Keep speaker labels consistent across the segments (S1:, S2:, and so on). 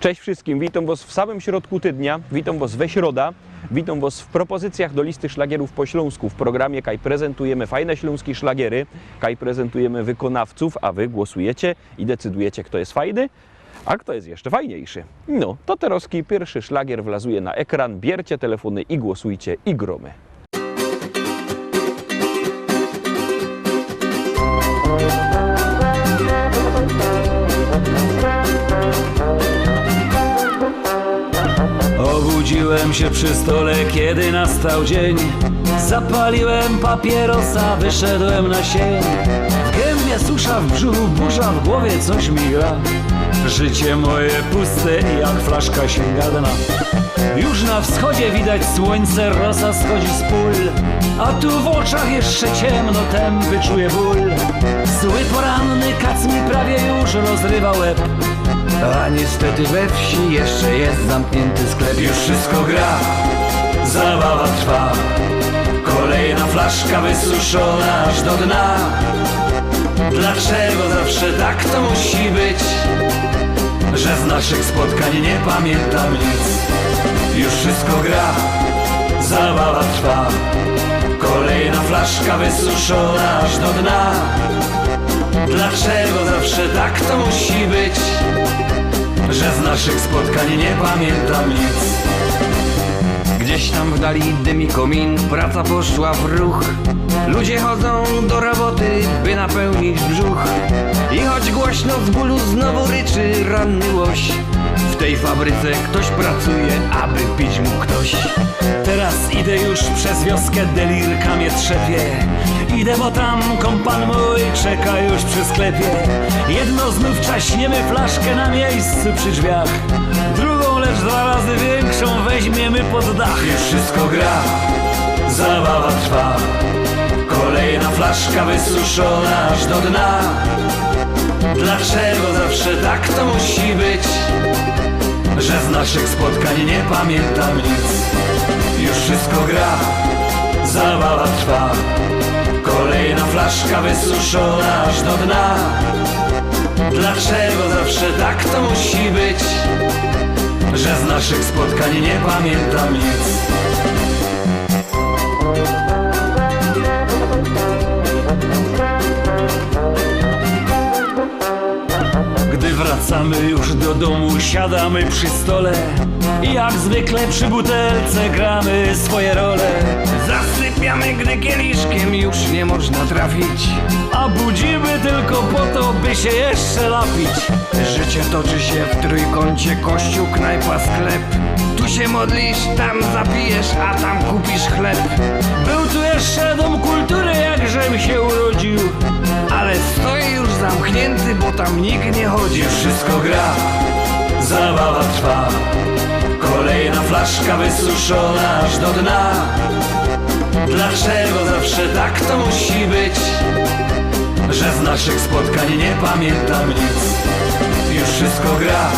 S1: Cześć wszystkim, witam Was w samym środku tygodnia, witam Was we środa, witam Was w propozycjach do listy szlagierów po śląsku. W programie kaj prezentujemy fajne śląskie szlagiery, kaj prezentujemy wykonawców, a Wy głosujecie i decydujecie, kto jest fajny, a kto jest jeszcze fajniejszy. No, to teraz pierwszy szlagier wlazuje na ekran, bierzcie telefony i głosujcie i gromy.
S2: Obudziłem się przy stole, kiedy nastał dzień. Zapaliłem papierosa, wyszedłem na sień. W gębie susza, w brzuchu burza, w głowie coś mi gra. Życie moje puste jak flaszka sięga dna. Już na wschodzie widać słońce, rosa schodzi z pól. A tu w oczach jeszcze ciemno, tępy czuję ból. Zły poranny kac mi prawie już rozrywa łeb. A niestety we wsi jeszcze jest zamknięty sklep. Już wszystko gra, zabawa trwa. Kolejna flaszka wysuszona aż do dna. Dlaczego zawsze tak to musi być, że z naszych spotkań nie pamiętam nic? Już wszystko gra, zabawa trwa. Kolejna flaszka wysuszona aż do dna. Dlaczego zawsze tak to musi być, że z naszych spotkań nie pamiętam nic? Gdzieś tam w dali dymi komin, praca poszła w ruch. Ludzie chodzą do roboty, by napełnić brzuch. I choć głośno z bólu znowu ryczy ranny łoś, w tej fabryce ktoś pracuje, aby pić mógł ktoś. Teraz idę już przez wioskę, delirka mnie trzepie. Idę, bo tam kompan mój czeka już przy sklepie. Jedno znów czaśniemy flaszkę na miejscu przy drzwiach. Drugą, lecz 2 razy większą weźmiemy pod dach. Już wszystko gra, zabawa trwa. Kolejna flaszka wysuszona aż do dna. Dlaczego zawsze tak to musi być, że z naszych spotkań nie pamiętam nic? Już wszystko gra, zabawa trwa. Kolejna flaszka wysuszona aż do dna. Dlaczego zawsze tak to musi być, że z naszych spotkań nie pamiętam nic? Gdy wracamy już do domu, siadamy przy stole i jak zwykle przy butelce gramy swoje role. Zasypiamy, gdy kieliszkiem już nie można trafić, a budzimy tylko po to, by się jeszcze napić. Życie toczy się w trójkącie, kościół, knajpa, sklep. Tu się modlisz, tam zapijesz, a tam kupisz chleb. Był tu jeszcze dom kultury, jakżem się urodził, ale stoi już zamknięty, bo tam nikt nie chodzi. Już wszystko gra, zabawa trwa. Kolejna flaszka wysuszona aż do dna. Dlaczego zawsze tak to musi być, że z naszych spotkań nie pamiętam nic? Już wszystko gra,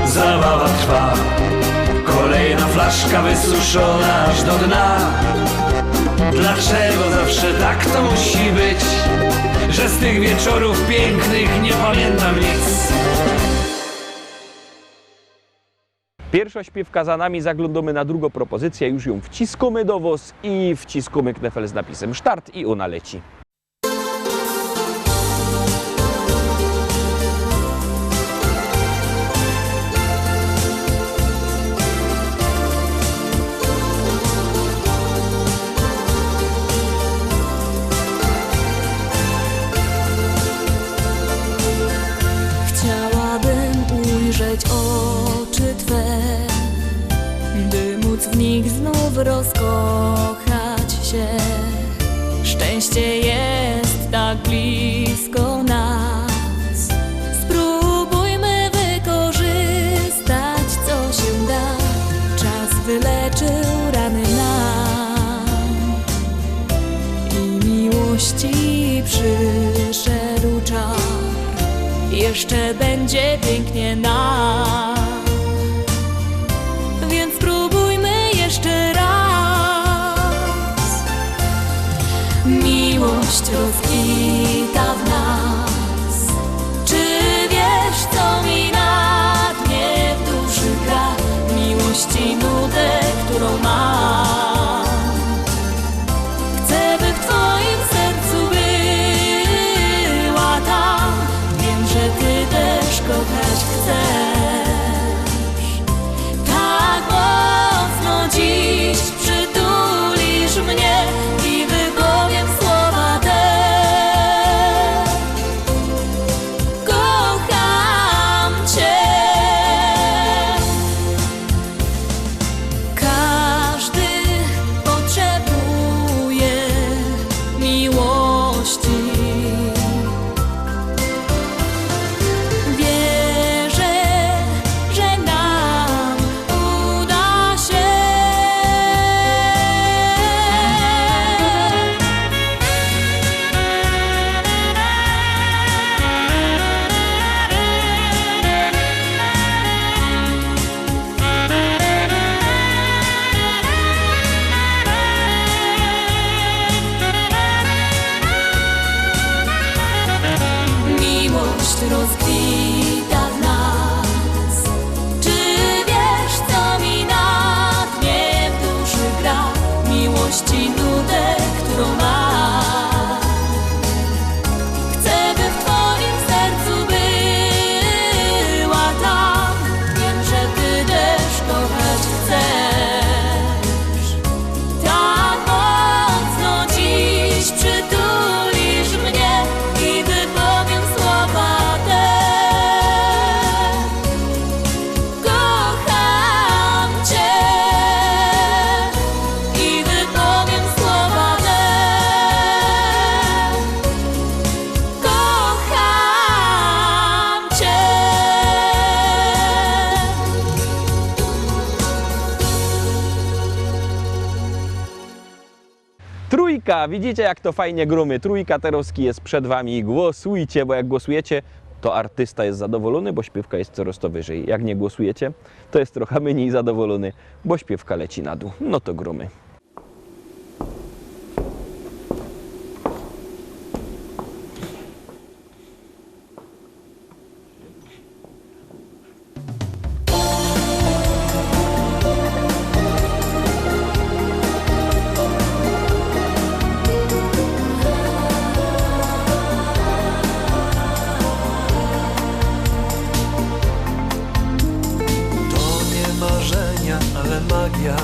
S2: zabawa trwa. Kolejna flaszka wysuszona aż do dna. Dlaczego zawsze tak to musi być, że z tych wieczorów pięknych nie pamiętam nic?
S1: Pierwsza śpiewka za nami, zaglądamy na drugą propozycję, już ją wciskamy do Was i wciskamy knefel z napisem start i ona leci.
S3: Chciałabym ujrzeć oczy Twe, by móc w nich znów rozkochać się. Szczęście jest tak blisko nas. Spróbujmy wykorzystać, co się da. Czas wyleczył rany nam i miłości przyszedł czas. Jeszcze będzie pięknie nam, więc spróbujmy jeszcze raz. Miłość rozkwita w nas. Czy wiesz, co mi na dnie w duszy?
S1: Trójka, widzicie jak to fajnie grumy. Trójka Terowski jest przed Wami. Głosujcie, bo jak głosujecie, to artysta jest zadowolony, bo śpiewka jest coraz to wyżej. Jak nie głosujecie, to jest trochę mniej zadowolony, bo śpiewka leci na dół. No to grumy.
S4: Ale magia,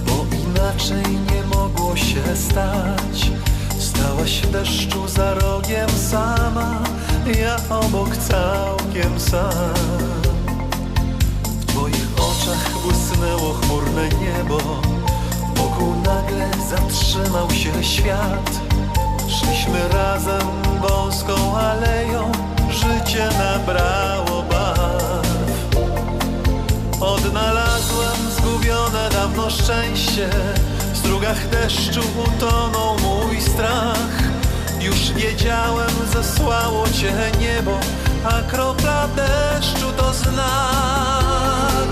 S4: bo inaczej nie mogło się stać. Stałaś w deszczu za rogiem sama, ja obok całkiem sam. W twoich oczach błysnęło chmurne niebo, wokół nagle zatrzymał się świat. Szliśmy razem wąską aleją, życie nabrało barw. Odnalazłem zgubione dawno szczęście, w strugach deszczu utonął mój strach. Już wiedziałem, zesłało cię niebo, a kropla deszczu to znak.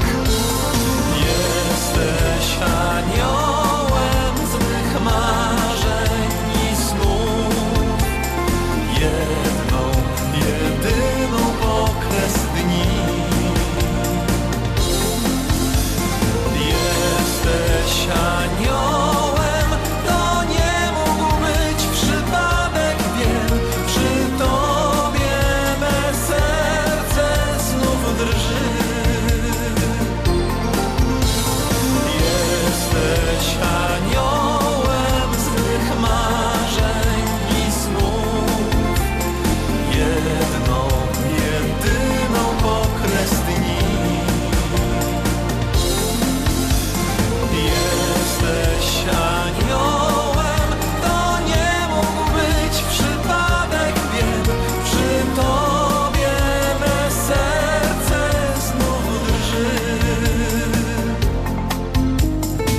S4: Jesteś aniołem z mych marzeń i snów, jedną, jedyną okres dni. Jesteś aniołem, to nie mógł być przypadek, wiem. Przy tobie me serce znów drży. Jesteś aniołem z mych marzeń i snów, jedną, jedyną okres dni. Jesteś aniołem, to nie mógł być przypadek, wiem. Przy tobie me serce znów drży.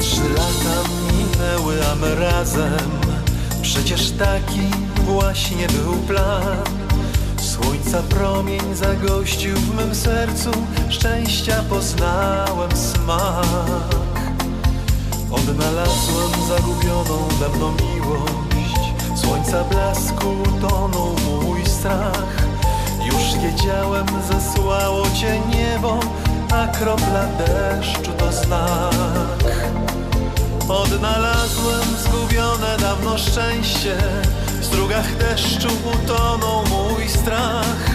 S4: 3 lata minęły, a my razem. Przecież taki właśnie był plan. Słońca promień zagościł w mym sercu, szczęścia poznałem smak. Odnalazłem zagubioną dawno miłość, słońca blasku tonął mój strach. Już wiedziałem, zesłało cię niebo, a kropla deszczu to znak. Odnalazłem zgubione dawno szczęście, w strugach deszczu utonął mój strach.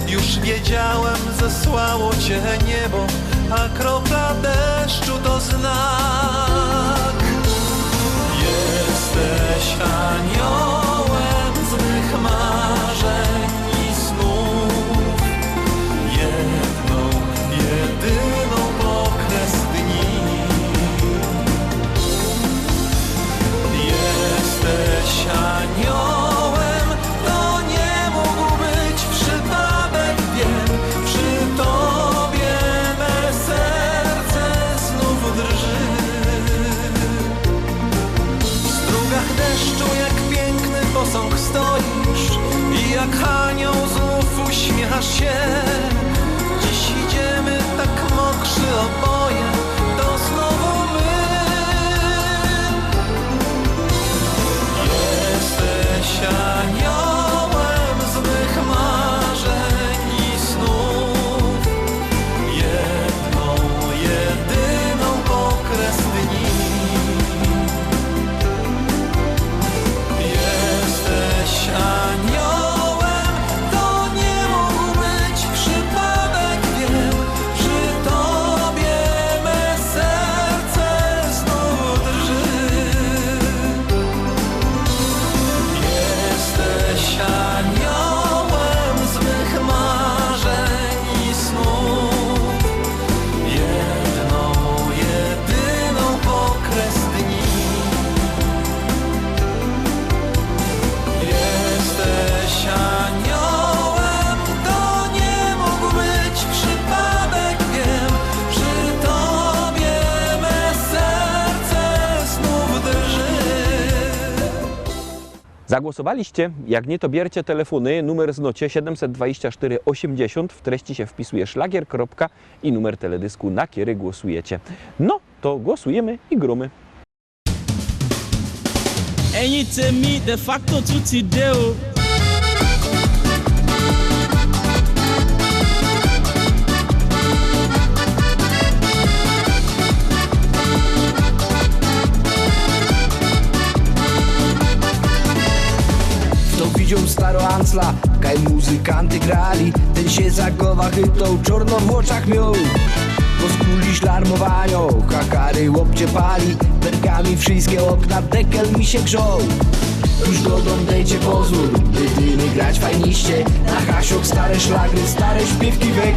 S4: Już wiedziałem, zesłało cię niebo, a kropla deszczu to znak. Jesteś aniołem z mych marzeń i snów, jedną, jedyną okres dni. Jesteś aniołem, to nie mógł być przypadek, wiem. Przy tobie me serce znów drży. W strugach deszczu jak piękny posąg stoisz i jak anioł znów uśmiechasz się. Dziś idziemy tak mokrzy oboje, to znowu my. Jesteś aniołem z mych marzeń i snów, jedną, jedyną okres dni. Jesteś aniołem, to nie mógł być przypadek, wiem. Przy tobie
S1: Zagłosowaliście? Jak nie, to bierzcie telefony, numer z nocie 724 80, w treści się wpisuje szlagier, kropka i numer teledysku, na który głosujecie. No, to głosujemy i grumy.
S5: ẹ̀yin tèmi de facto tún ti dé o.
S6: Kto widział staro Ansla, kaj muzykanty grali, ten się zagowa chytą, czorno w oczach miał. Po skuli szlarmowaniu, hakary łopcie pali, bergami wszystkie okna, dekel mi się grzał. Tuż godą dejcie pozór, by dymy grać fajniście, na hasiok stare szlagry, stare śpiewki wek.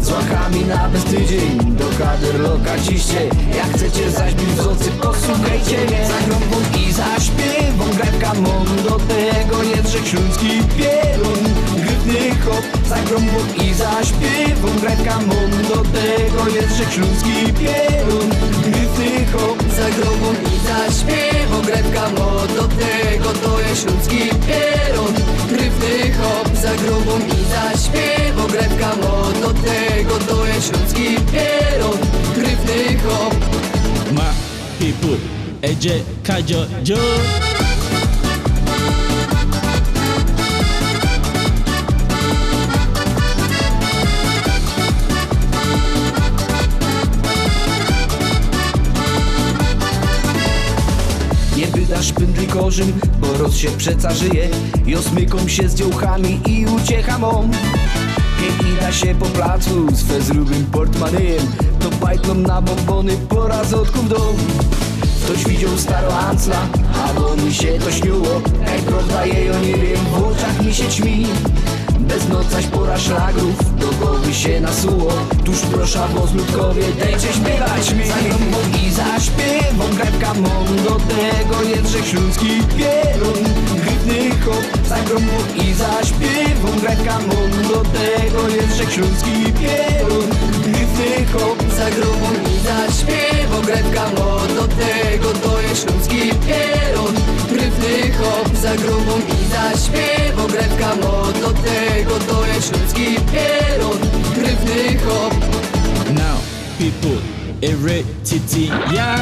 S6: Z łachami na bez tydzień, do kader lokaciście, jak chcecie zaśpić w zocy, posłuchajcie mnie. Za grąbą i zaśpiewą, grajka mą, do tego Jędrzej Śląski pierun, gryfny hop. Za grąbą i zaśpiewą, grajka mą, do tego Jędrzej Śląski pierun, gryfny hop.
S3: Za grobą i zaśpiewą, grebka mo, do tego to jest śląski pierun, gryfny hop. Za grobą i zaśpiewą, grebka mo, do tego to jest śląski pierun, gryfny hop.
S5: My people, ẹ jẹ́ ká jọ jó.
S6: Nie wydasz pędli korzym, bo roz się przeca żyje i osmyką się z dziołchami i uciecha mą. Kiedy ida się po placu z fezrowym portmanem, to bajtlą na bombony po razotku w dom. Ktoś widział staro Ansla, a bo mi się to śniło, jak prawda jej o nie wiem, w oczach mi się ćmi. Bez nocaś pora szlagrów, do głowy się nasuło. Tuż proszę woz ludkowie, dejcie śpiewać mi. Za grąbą i zaśpiewą, grajka mą, do tego Jędrzej Śląski pierun, gryfny hop. Za grąbą i zaśpiewą, grajka mą, do tego Jędrzej Śląski pierun, gryfny hop.
S3: Za grobą i zaśpiewą, grebka mo, do tego to jest śląski pierun, gryfny hop. Za grobą i zaśpiewą, grebka mo, do tego to jest śląski pierun, gryfny hop.
S5: Now people, eré títí yá.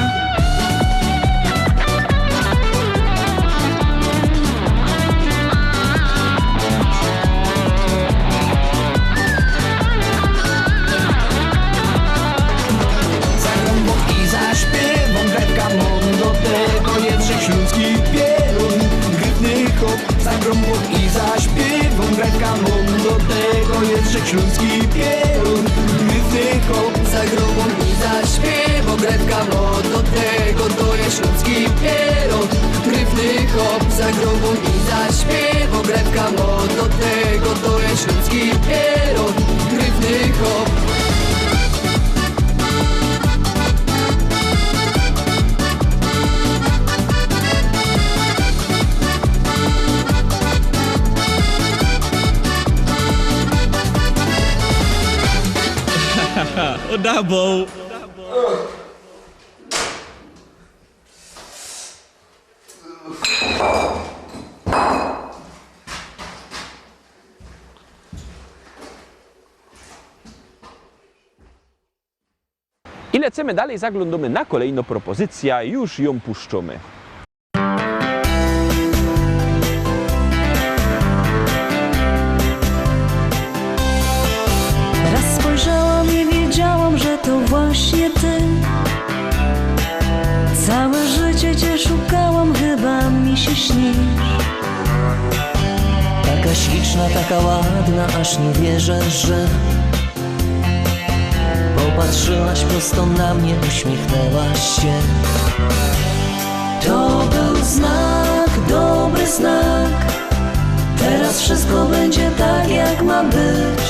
S6: Za grąbą i zaśpiewą, grajka mą, do tego Jędrzej Śląski pierun, gryfny hop. Za grąbą i zaśpiewą, grajka mą, do tego Jędrzej Śląski pierun, gryfny hop.
S3: Za grobą i zaśpiewą, grebka mo, do tego to jest śląski pierun, gryfny hop. Za grobą i zaśpiewą, grebka mo, do tego to jest śląski pierun, gryfny hop.
S5: Ó dàbọ̀ o.
S1: I lecimy dalej, zaglądamy na kolejną propozycję, już ją puszczamy.
S3: Raz spojrzałam i wiedziałam, że to właśnie ty. Całe życie cię szukałam, chyba mi się śnisz.
S7: Taka śliczna, taka ładna, aż nie wierzę, że popatrzyłaś prosto na mnie, uśmiechnęłaś się.
S3: To był znak, dobry znak. Teraz wszystko będzie tak, jak ma być.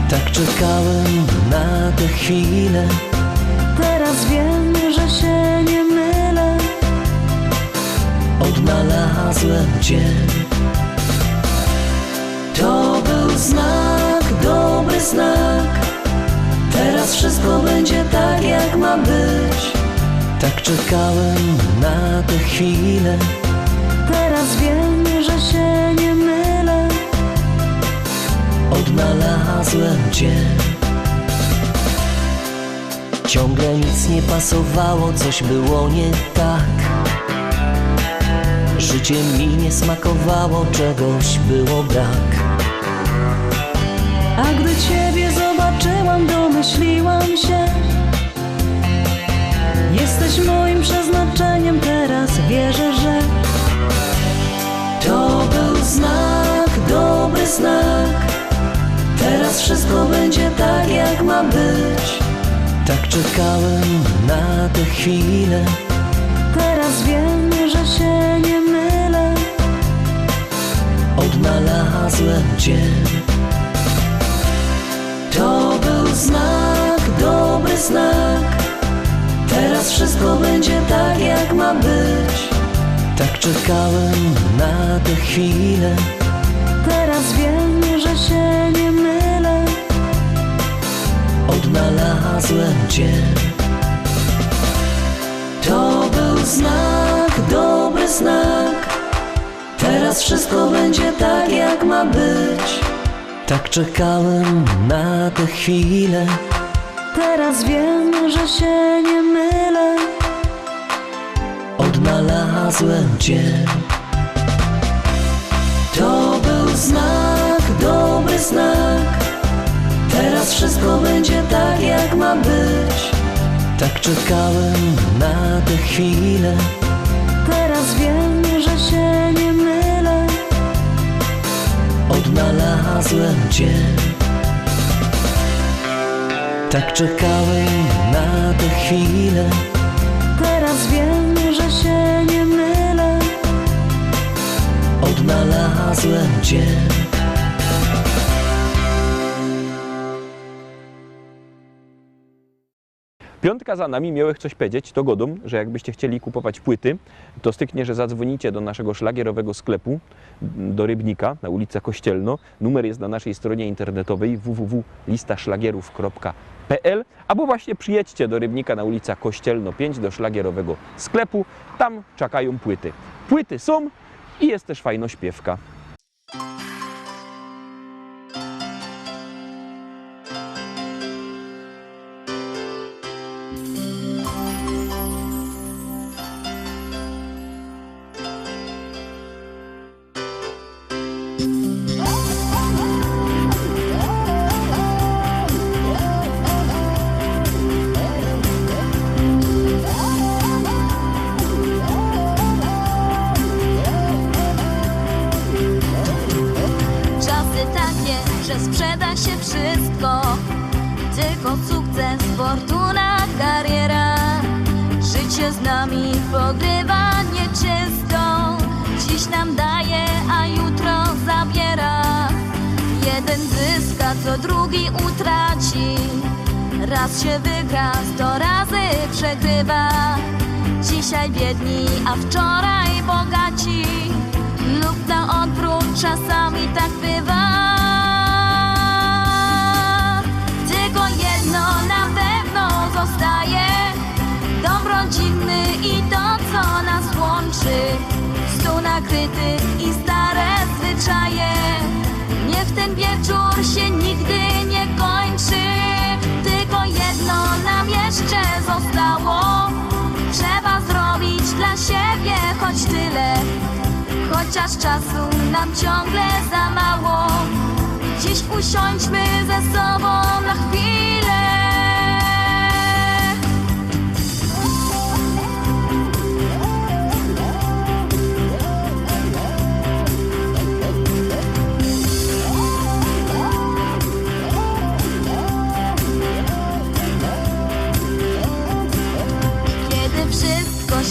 S7: Tak czekałem na tę chwilę.
S3: Teraz wiem, że się nie mylę.
S7: Odnalazłem cię.
S3: To był znak, dobry znak. Teraz wszystko będzie tak, jak ma być.
S7: Tak czekałem na tę chwilę.
S8: Teraz wiem, że się nie mylę.
S7: Odnalazłem cię. Ciągle nic nie pasowało, coś było nie tak. Życie mi nie smakowało, czegoś było brak.
S8: A gdy ciebie zobaczyłam, domyśliłam się, jesteś moim przeznaczeniem, teraz wierzę, że
S7: to był znak, dobry znak. Teraz wszystko będzie tak, jak ma być. Tak czekałem na tę chwilę.
S8: teraz wiem, że się nie mylę.
S7: Odnalazłem cię. To był znak, dobry znak. Teraz wszystko będzie tak, jak ma być. Tak czekałem na tę chwilę.
S8: Teraz wiem, że się nie mylę.
S7: Odnalazłem cię. To był znak, dobry znak. Teraz wszystko będzie tak, jak ma być. Tak czekałem na tę chwilę.
S8: Teraz wiem, że się nie mylę.
S7: Odnalazłem cię. To był znak, dobry znak. Teraz wszystko będzie tak, jak ma być. Tak czekałem na tę chwilę.
S8: Teraz wiem, że się nie mylę.
S7: Odnalazłem cię. Tak czekałem na tę chwilę.
S8: Teraz wiem, że się nie mylę.
S7: Odnalazłem cię.
S1: Piątka za nami, miałych coś powiedzieć, to godą, że jakbyście chcieli kupować płyty, to styknie, że zadzwonicie do naszego szlagierowego sklepu, do Rybnika, na ulica Kościelno. Numer jest na naszej stronie internetowej www.listaszlagierów.pl albo właśnie przyjedźcie do Rybnika na ulica Kościelno 5 do szlagierowego sklepu, tam czekają płyty. Płyty są i jest też fajna śpiewka.
S9: Sprzeda się wszystko, tylko sukces, fortuna, kariera. Życie z nami pogrywa nieczysto. Dziś nam daje, a jutro zabiera. Jeden zyska, co drugi utraci. Raz się wygra, 100 razy przegrywa. Dzisiaj biedni, a wczoraj bogaci. Lub na odwrót, czasami tak bywa. Zostaje dom rodzinny i to, co nas łączy. Stół nakryty i stare zwyczaje. Niech ten wieczór się nigdy nie kończy. Tylko jedno nam jeszcze zostało. Trzeba zrobić dla siebie choć tyle. Chociaż czasu nam ciągle za mało. Dziś usiądźmy ze sobą na chwilę.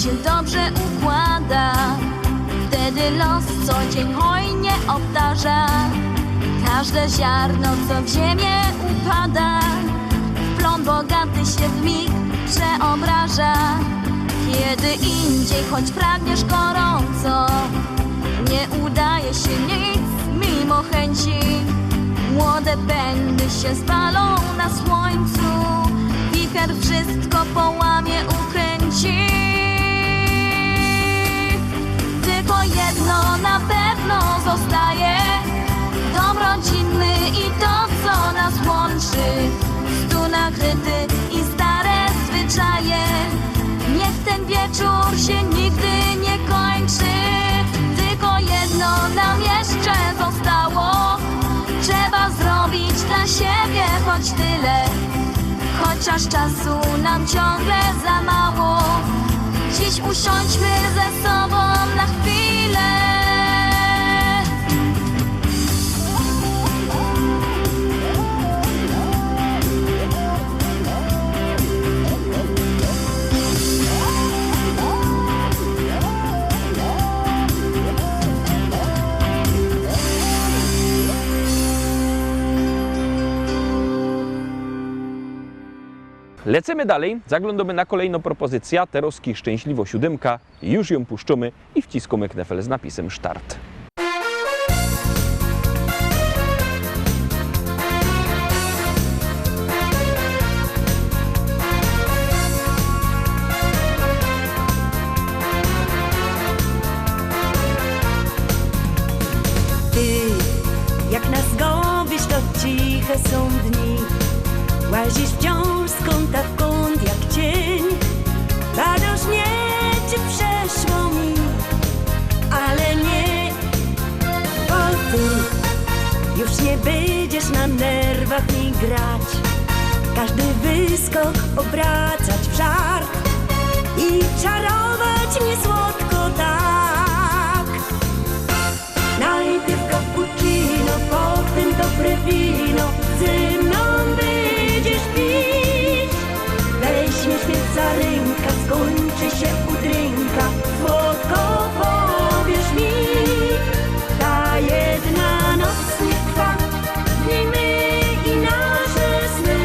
S9: Się dobrze układa, wtedy los co dzień hojnie obdarza. Każde ziarno, co w ziemię upada, w plon bogaty się w mig przeobraża. Kiedy indziej, choć pragniesz gorąco, nie udaje się nic mimo chęci. Młode pędy się spalą na słońcu, wicher wszystko połamie, ukręci. Tylko jedno zachwyty i stare zwyczaje. Niech ten wieczór się nigdy nie kończy. Tylko jedno nam jeszcze zostało. Trzeba zrobić dla siebie choć tyle, chociaż czasu nam ciągle za mało. Dziś usiądźmy ze sobą na chwilę.
S1: Lecimy dalej, zaglądamy na kolejną propozycję, Teroski Szczęśliwo 7, już ją puszczamy i wciskamy knefel z napisem Start.
S8: Ty, jak nas zgubisz, to ciche są dni. Łazisz wciąż z kąta w kąt jak cień. Radośnie ci przeszło mi, ale nie, bo ty już nie będziesz na nerwach mi grać. Każdy wyskok obracać w żart i czarować mnie słodko tak. Najpierw cappuccino, potem dobre wino, ze mną będziesz pić. Weź mnie świeca ręka, skończy się udrynka, słodko powiesz mi. Ta jedna noc nie trwa, dni my i nasze sny.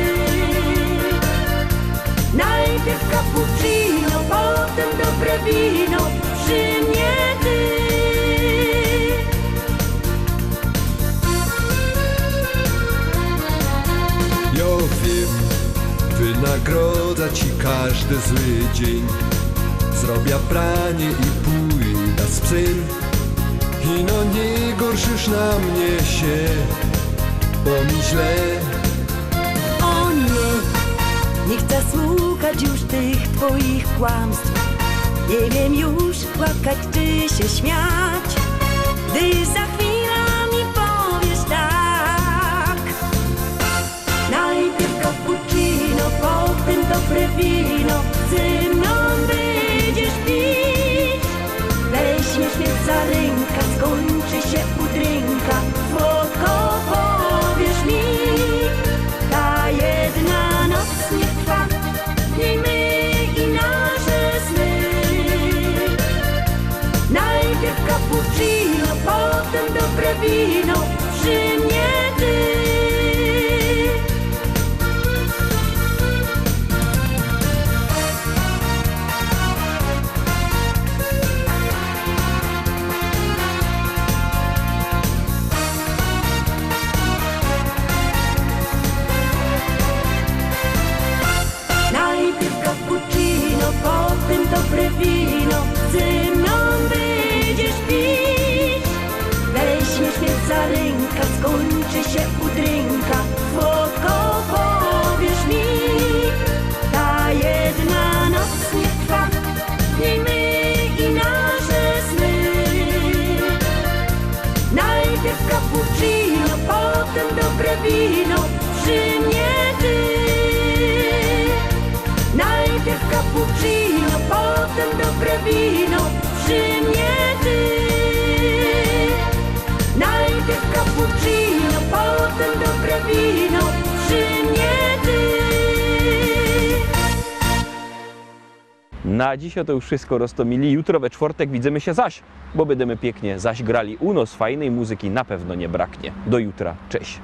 S8: Najpierw cappuccino, potem dobre wino, przy mnie ty.
S10: Ja wiem, wynagrodza ci każdy zły dzień. Zrobię pranie i pójdę z psem. I no nie gorszysz na mnie się, bo mi źle.
S8: O nie, nie chcę słuchać już tych twoich kłamstw. Nie wiem już płakać czy się śmiać, gdy za chwilę mi powiesz tak. Najpierw cappuccino, potem dobre wino, ze mną będziesz pić. Weź mnie świeca ręka, skończy się udrynka, słodko powiesz mi. Ta jedna noc nie trwa, dni my i nasze sny. Najpierw cappuccino, potem dobre wino, przy mnie ty. Najpierw cappuccino, potem dobre wino, ze mną będziesz pić. Weź mnie świeca ręka, skończy się udrynka, słodko powiesz mi. Ta jedna noc nie trwa, dni my i nasze sny. Najpierw cappuccino, potem dobre wino, przy mnie ty. Najpierw cappuccino, potem dobre wino, przy mnie ty. Najpierw cappuccino, potem dobre wino, przy mnie ty.
S1: Na dziś to już wszystko, roztomili. Jutro we czwartek widzimy się zaś, bo będziemy pięknie zaś grali. U nas fajnej muzyki na pewno nie braknie. Do jutra, cześć.